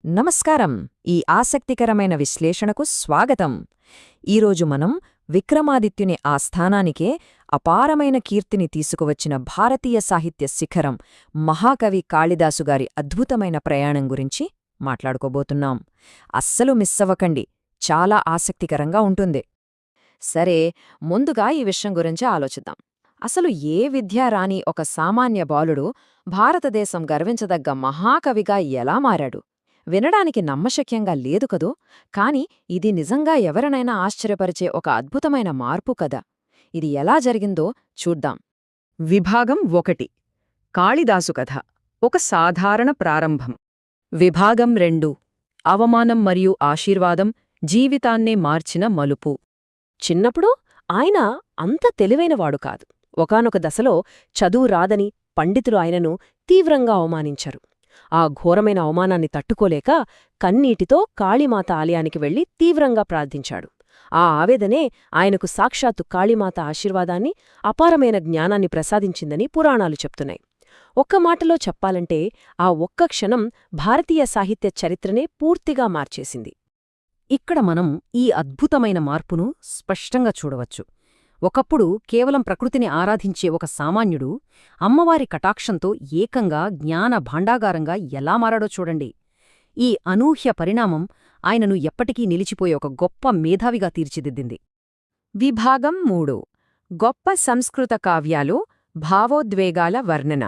నమస్కారం. ఈ ఆసక్తికరమైన విశ్లేషణకు స్వాగతం. ఈరోజు మనం విక్రమాదిత్యుని ఆస్థానానికే అపారమైన కీర్తిని తీసుకువచ్చిన భారతీయ సాహిత్య శిఖరం మహాకవి కాళిదాసుగారి అద్భుతమైన ప్రయాణం గురించి మాట్లాడుకోబోతున్నాం. అస్సలు మిస్సవ్వకండి, చాలా ఆసక్తికరంగా ఉంటుంది. సరే, ముందుగా ఈ విషయం గురించి ఆలోచిద్దాం. అసలు ఏ విద్యా రాని ఒక సామాన్య బాలుడు భారతదేశం గర్వించదగ్గ మహాకవిగా ఎలా మారాడు? వినడానికి నమ్మశక్యంగా లేదు కదూ, కాని ఇది నిజంగా ఎవరినైనా ఆశ్చర్యపరిచే ఒక అద్భుతమైన మార్పు కదా. ఇది ఎలా జరిగిందో చూద్దాం. విభాగం 1. కాళిదాసు కథ, ఒక సాధారణ ప్రారంభం. విభాగం 2. అవమానం మరియు ఆశీర్వాదం, జీవితాన్నే మార్చిన మలుపు. చిన్నప్పుడు ఆయన అంత తెలివైనవాడు కాదు. ఒకానొక దశలో చదువు రాదని పండితులు ఆయనను తీవ్రంగా అవమానించారు. ఆ ఘోరమైన అవమానాన్ని తట్టుకోలేక కన్నీటితో కాళీమాత ఆలయానికి వెళ్లి తీవ్రంగా ప్రార్థించాడు. ఆ ఆవేదనే ఆయనకు సాక్షాత్తు కాళీమాత ఆశీర్వాదాన్ని, అపారమైన జ్ఞానాన్ని ప్రసాదించిందని పురాణాలు చెప్తున్నాయి. ఒక్క మాటలో చెప్పాలంటే ఆ ఒక్క క్షణం భారతీయ సాహిత్య చరిత్రనే పూర్తిగా మార్చేసింది. ఇక్కడ మనం ఈ అద్భుతమైన మార్పును స్పష్టంగా చూడవచ్చు. ఒకప్పుడు కేవలం ప్రకృతిని ఆరాధించే ఒక సామాన్యుడు అమ్మవారి కటాక్షంతో ఏకంగా జ్ఞాన భాండాగారంగా ఎలా మారాడో చూడండి. ఈ అనూహ్య పరిణామం ఆయనను ఎప్పటికీ నిలిచిపోయే ఒక గొప్ప మేధావిగా తీర్చిదిద్దింది. విభాగం 3. గొప్ప సంస్కృత కావ్యాలు, భావోద్వేగాల వర్ణన.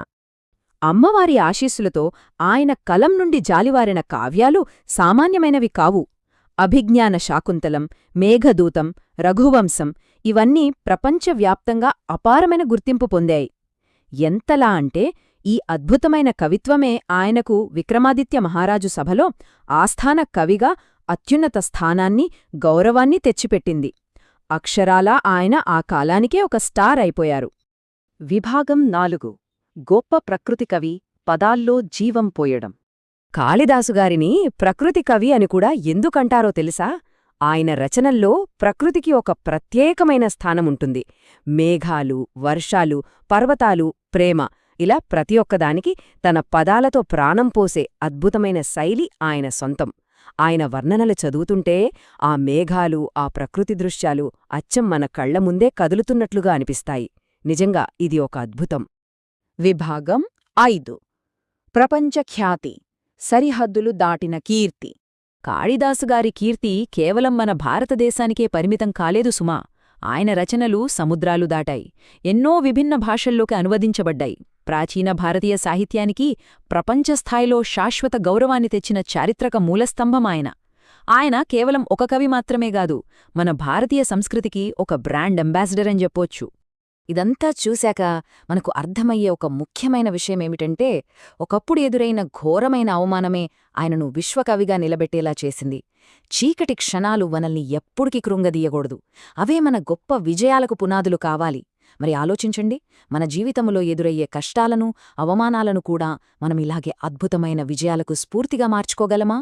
అమ్మవారి ఆశీస్సులతో ఆయన కలం నుండి జాలివారిన కావ్యాలు సామాన్యమైనవి కావు. అభిజ్ఞాన శాకుంతలం, మేఘదూతం, రఘువంశం ఇవన్నీ ప్రపంచవ్యాప్తంగా అపారమైన గుర్తింపు పొందాయి. ఎంతలా అంటే ఈ అద్భుతమైన కవిత్వమే ఆయనకు విక్రమాదిత్య మహారాజు సభలో ఆస్థాన కవిగా అత్యున్నత స్థానాన్ని, గౌరవాన్ని తెచ్చిపెట్టింది. అక్షరాలా ఆయన ఆ కాలానికే ఒక స్టార్ అయిపోయారు. విభాగం 4. గొప్ప ప్రకృతి కవి, పదాల్లో జీవం పోయడం. కాళిదాసుగారిని ప్రకృతి కవి అని కూడా ఎందుకంటారో తెలుసా? ఆయన రచనల్లో ప్రకృతికి ఒక ప్రత్యేకమైన స్థానముంటుంది. మేఘాలు, వర్షాలు, పర్వతాలు, ప్రేమ ఇలా ప్రతి ఒక్కదానికి తన పదాలతో ప్రాణం పోసే అద్భుతమైన శైలి ఆయన సొంతం. ఆయన వర్ణనలు చదువుతుంటే ఆ మేఘాలు, ఆ ప్రకృతి దృశ్యాలు అచ్చం మన కళ్ల ముందే కదులుతున్నట్లుగా అనిపిస్తాయి. నిజంగా ఇది ఒక అద్భుతం. విభాగం 5. ప్రపంచఖ్యాతి, సరిహద్దులు దాటిన కీర్తి. కాళిదాసుగారి కీర్తి కేవలం మన భారతదేశానికే పరిమితం కాలేదు సుమా. ఆయన రచనలు సముద్రాలు దాటాయి, ఎన్నో విభిన్న భాషల్లోకి అనువదించబడ్డాయి. ప్రాచీన భారతీయ సాహిత్యానికి ప్రపంచస్థాయిలో శాశ్వత గౌరవాన్ని తెచ్చిన చారిత్రక మూలస్తంభం ఆయన. ఆయన కేవలం ఒక కవి మాత్రమే గాదు, మన భారతీయ సంస్కృతికి ఒక బ్రాండ్ అంబాసిడర్ అని చెప్పొచ్చు. ఇదంతా చూశాక మనకు అర్థమయ్యే ఒక ముఖ్యమైన విషయమేమిటంటే, ఒకప్పుడు ఎదురైన ఘోరమైన అవమానమే ఆయనను విశ్వకవిగా నిలబెట్టేలా చేసింది. చీకటి క్షణాలు మనల్ని ఎప్పుడికి కృంగదీయకూడదు, అవే మన గొప్ప విజయాలకు పునాదులు కావాలి. మరి ఆలోచించండి, మన జీవితంలో ఎదురయ్యే కష్టాలను, అవమానాలను కూడా మనం ఇలాగే అద్భుతమైన విజయాలకు స్ఫూర్తిగా మార్చుకోగలమా?